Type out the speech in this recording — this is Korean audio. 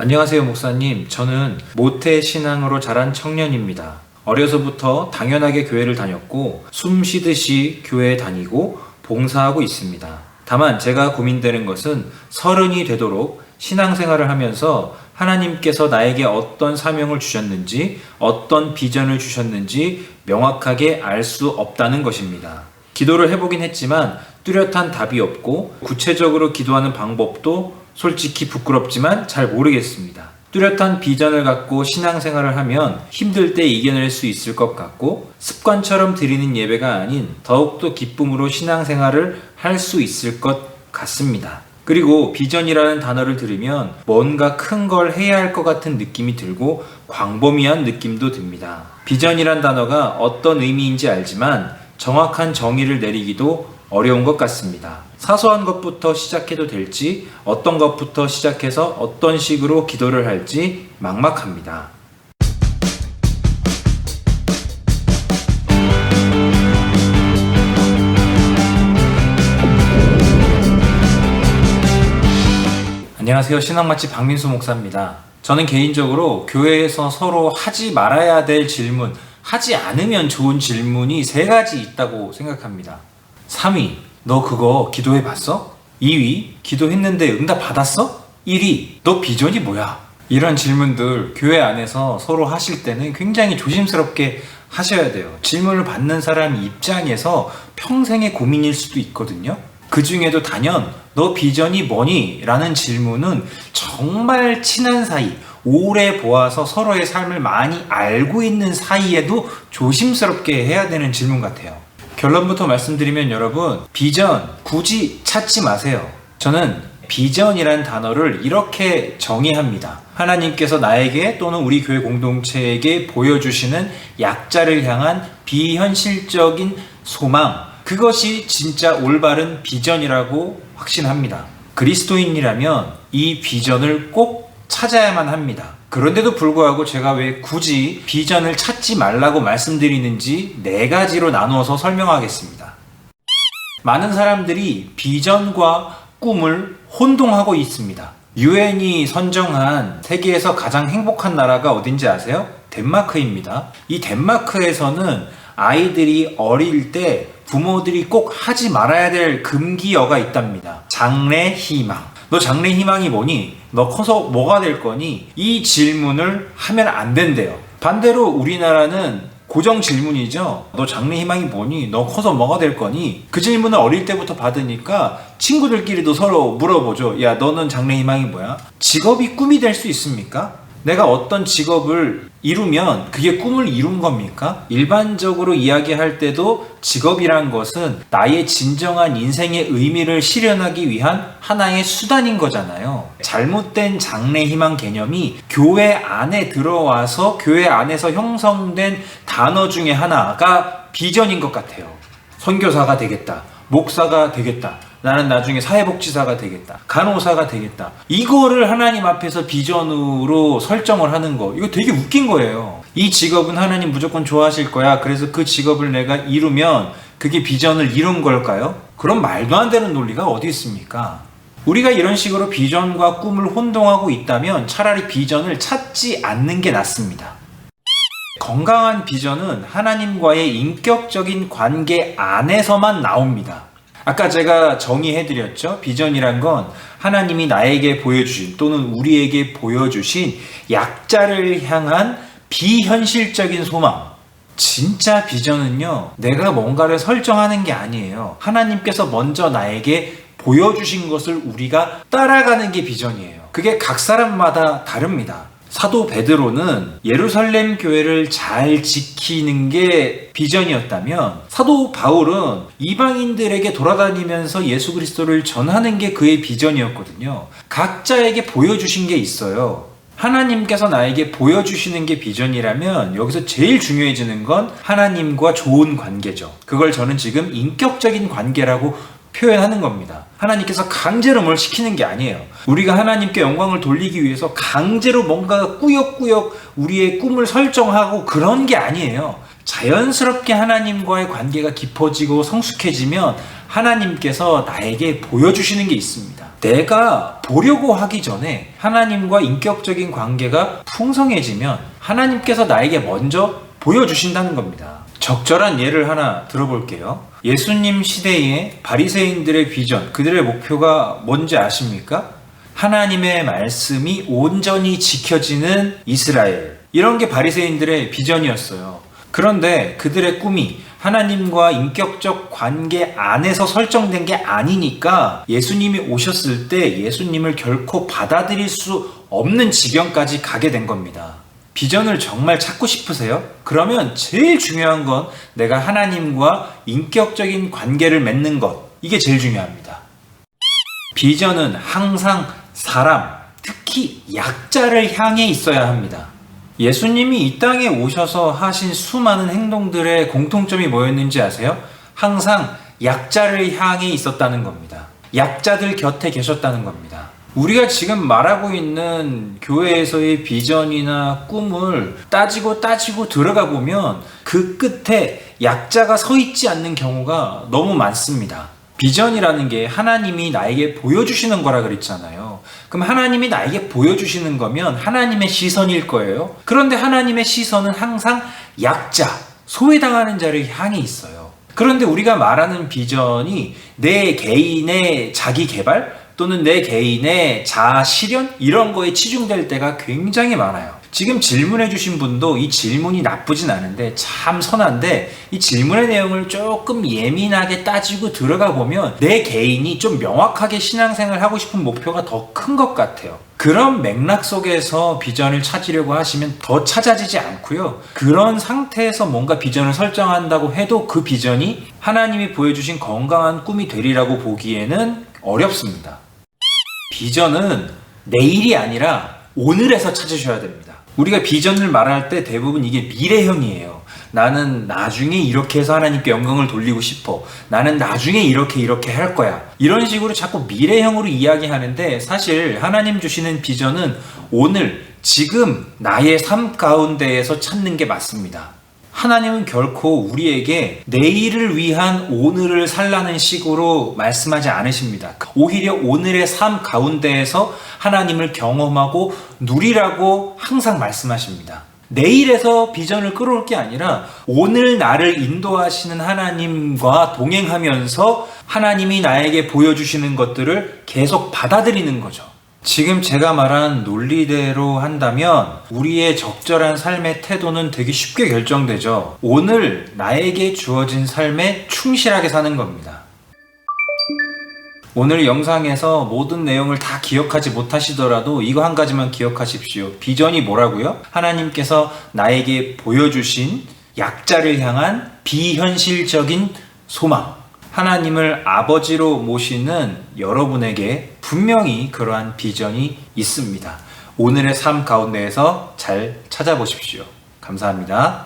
안녕하세요, 목사님. 저는 모태신앙으로 자란 청년입니다. 어려서부터 당연하게 교회를 다녔고 숨 쉬듯이 교회에 다니고 봉사하고 있습니다. 다만 제가 고민되는 것은 30이 되도록 신앙생활을 하면서 하나님께서 나에게 어떤 사명을 주셨는지, 어떤 비전을 주셨는지 명확하게 알 수 없다는 것입니다. 기도를 해보긴 했지만 뚜렷한 답이 없고 구체적으로 기도하는 방법도 솔직히 부끄럽지만 잘 모르겠습니다. 뚜렷한 비전을 갖고 신앙생활을 하면 힘들 때 이겨낼 수 있을 것 같고 습관처럼 드리는 예배가 아닌 더욱더 기쁨으로 신앙생활을 할 수 있을 것 같습니다. 그리고 비전이라는 단어를 들으면 뭔가 큰 걸 해야 할 것 같은 느낌이 들고 광범위한 느낌도 듭니다. 비전이란 단어가 어떤 의미인지 알지만 정확한 정의를 내리기도 어려운 것 같습니다. 사소한 것부터 시작해도 될지 어떤 것부터 시작해서 어떤 식으로 기도를 할지 막막합니다. 안녕하세요. 신앙맛집 박민수 목사입니다. 저는 개인적으로 교회에서 서로 하지 말아야 될 질문, 하지 않으면 좋은 질문이 3가지 있다고 생각합니다. 3위, 너 그거 기도해 봤어? 2위, 기도했는데 응답 받았어? 1위, 너 비전이 뭐야? 이런 질문들 교회 안에서 서로 하실 때는 굉장히 조심스럽게 하셔야 돼요. 질문을 받는 사람 입장에서 평생의 고민일 수도 있거든요. 그 중에도 단연 너 비전이 뭐니? 라는 질문은 정말 친한 사이, 오래 보아서 서로의 삶을 많이 알고 있는 사이에도 조심스럽게 해야 되는 질문 같아요. 결론부터 말씀드리면 여러분, 비전 굳이 찾지 마세요. 저는 비전이란 단어를 이렇게 정의합니다. 하나님께서 나에게 또는 우리 교회 공동체에게 보여주시는 약자를 향한 비현실적인 소망, 그것이 진짜 올바른 비전이라고 확신합니다. 그리스도인이라면 이 비전을 꼭 찾아야만 합니다. 그런데도 불구하고 제가 왜 굳이 비전을 찾지 말라고 말씀드리는지 4가지로 나누어서 설명하겠습니다. 많은 사람들이 비전과 꿈을 혼동하고 있습니다. 유엔이 선정한 세계에서 가장 행복한 나라가 어딘지 아세요? 덴마크입니다. 이 덴마크에서는 아이들이 어릴 때 부모들이 꼭 하지 말아야 될 금기어가 있답니다. 장래 희망. 너 장래 희망이 뭐니? 너 커서 뭐가 될 거니? 이 질문을 하면 안 된대요. 반대로 우리나라는 고정 질문이죠. 너 장래 희망이 뭐니? 너 커서 뭐가 될 거니? 그 질문을 어릴 때부터 받으니까 친구들끼리도 서로 물어보죠. 야, 너는 장래 희망이 뭐야? 직업이 꿈이 될 수 있습니까? 내가 어떤 직업을 이루면 그게 꿈을 이룬 겁니까? 일반적으로 이야기할 때도 직업이란 것은 나의 진정한 인생의 의미를 실현하기 위한 하나의 수단인 거잖아요. 잘못된 장래 희망 개념이 교회 안에 들어와서 교회 안에서 형성된 단어 중에 하나가 비전인 것 같아요. 선교사가 되겠다. 목사가 되겠다. 나는 나중에 사회복지사가 되겠다. 간호사가 되겠다. 이거를 하나님 앞에서 비전으로 설정을 하는 거, 이거 되게 웃긴 거예요. 이 직업은 하나님 무조건 좋아하실 거야. 그래서 그 직업을 내가 이루면 그게 비전을 이룬 걸까요? 그런 말도 안 되는 논리가 어디 있습니까? 우리가 이런 식으로 비전과 꿈을 혼동하고 있다면 차라리 비전을 찾지 않는 게 낫습니다. 건강한 비전은 하나님과의 인격적인 관계 안에서만 나옵니다. 아까 제가 정의해드렸죠. 비전이란 건 하나님이 나에게 보여주신 또는 우리에게 보여주신 약자를 향한 비현실적인 소망. 진짜 비전은요, 내가 뭔가를 설정하는 게 아니에요. 하나님께서 먼저 나에게 보여주신 것을 우리가 따라가는 게 비전이에요. 그게 각 사람마다 다릅니다. 사도 베드로는 예루살렘 교회를 잘 지키는 게 비전이었다면 사도 바울은 이방인들에게 돌아다니면서 예수 그리스도를 전하는 게 그의 비전이었거든요. 각자에게 보여주신 게 있어요. 하나님께서 나에게 보여주시는 게 비전이라면 여기서 제일 중요해지는 건 하나님과 좋은 관계죠. 그걸 저는 지금 인격적인 관계라고 표현하는 겁니다. 하나님께서 강제로 뭘 시키는 게 아니에요. 우리가 하나님께 영광을 돌리기 위해서 강제로 뭔가 꾸역꾸역 우리의 꿈을 설정하고 그런 게 아니에요. 자연스럽게 하나님과의 관계가 깊어지고 성숙해지면 하나님께서 나에게 보여주시는 게 있습니다. 내가 보려고 하기 전에 하나님과 인격적인 관계가 풍성해지면 하나님께서 나에게 먼저 보여주신다는 겁니다. 적절한 예를 하나 들어볼게요. 예수님 시대의 바리새인들의 비전, 그들의 목표가 뭔지 아십니까? 하나님의 말씀이 온전히 지켜지는 이스라엘. 이런 게 바리새인들의 비전이었어요. 그런데 그들의 꿈이 하나님과 인격적 관계 안에서 설정된 게 아니니까 예수님이 오셨을 때 예수님을 결코 받아들일 수 없는 지경까지 가게 된 겁니다. 비전을 정말 찾고 싶으세요? 그러면 제일 중요한 건 내가 하나님과 인격적인 관계를 맺는 것. 이게 제일 중요합니다. 비전은 항상 사람, 특히 약자를 향해 있어야 합니다. 예수님이 이 땅에 오셔서 하신 수많은 행동들의 공통점이 뭐였는지 아세요? 항상 약자를 향해 있었다는 겁니다. 약자들 곁에 계셨다는 겁니다. 우리가 지금 말하고 있는 교회에서의 비전이나 꿈을 따지고 들어가 보면 그 끝에 약자가 서 있지 않는 경우가 너무 많습니다. 비전이라는 게 하나님이 나에게 보여주시는 거라 그랬잖아요. 그럼 하나님이 나에게 보여주시는 거면 하나님의 시선일 거예요. 그런데 하나님의 시선은 항상 약자, 소외당하는 자를 향해 있어요. 그런데 우리가 말하는 비전이 내 개인의 자기 개발 또는 내 개인의 자아 실현 이런 거에 치중될 때가 굉장히 많아요. 지금 질문해 주신 분도 이 질문이 나쁘진 않은데 참 선한데 이 질문의 내용을 조금 예민하게 따지고 들어가 보면 내 개인이 좀 명확하게 신앙생활을 하고 싶은 목표가 더 큰 것 같아요. 그런 맥락 속에서 비전을 찾으려고 하시면 더 찾아지지 않고요. 그런 상태에서 뭔가 비전을 설정한다고 해도 그 비전이 하나님이 보여주신 건강한 꿈이 되리라고 보기에는 어렵습니다. 비전은 내일이 아니라 오늘에서 찾으셔야 됩니다. 우리가 비전을 말할 때 대부분 이게 미래형이에요. 나는 나중에 이렇게 해서 하나님께 영광을 돌리고 싶어. 나는 나중에 이렇게 할 거야. 이런 식으로 자꾸 미래형으로 이야기하는데 사실 하나님 주시는 비전은 오늘, 지금 나의 삶 가운데에서 찾는 게 맞습니다. 하나님은 결코 우리에게 내일을 위한 오늘을 살라는 식으로 말씀하지 않으십니다. 오히려 오늘의 삶 가운데에서 하나님을 경험하고 누리라고 항상 말씀하십니다. 내일에서 비전을 끌어올 게 아니라 오늘 나를 인도하시는 하나님과 동행하면서 하나님이 나에게 보여주시는 것들을 계속 받아들이는 거죠. 지금 제가 말한 논리대로 한다면 우리의 적절한 삶의 태도는 되게 쉽게 결정되죠. 오늘 나에게 주어진 삶에 충실하게 사는 겁니다. 오늘 영상에서 모든 내용을 다 기억하지 못하시더라도 이거 한 가지만 기억하십시오. 비전이 뭐라고요? 하나님께서 나에게 보여주신 약자를 향한 비현실적인 소망. 하나님을 아버지로 모시는 여러분에게 분명히 그러한 비전이 있습니다. 오늘의 삶 가운데에서 잘 찾아보십시오. 감사합니다.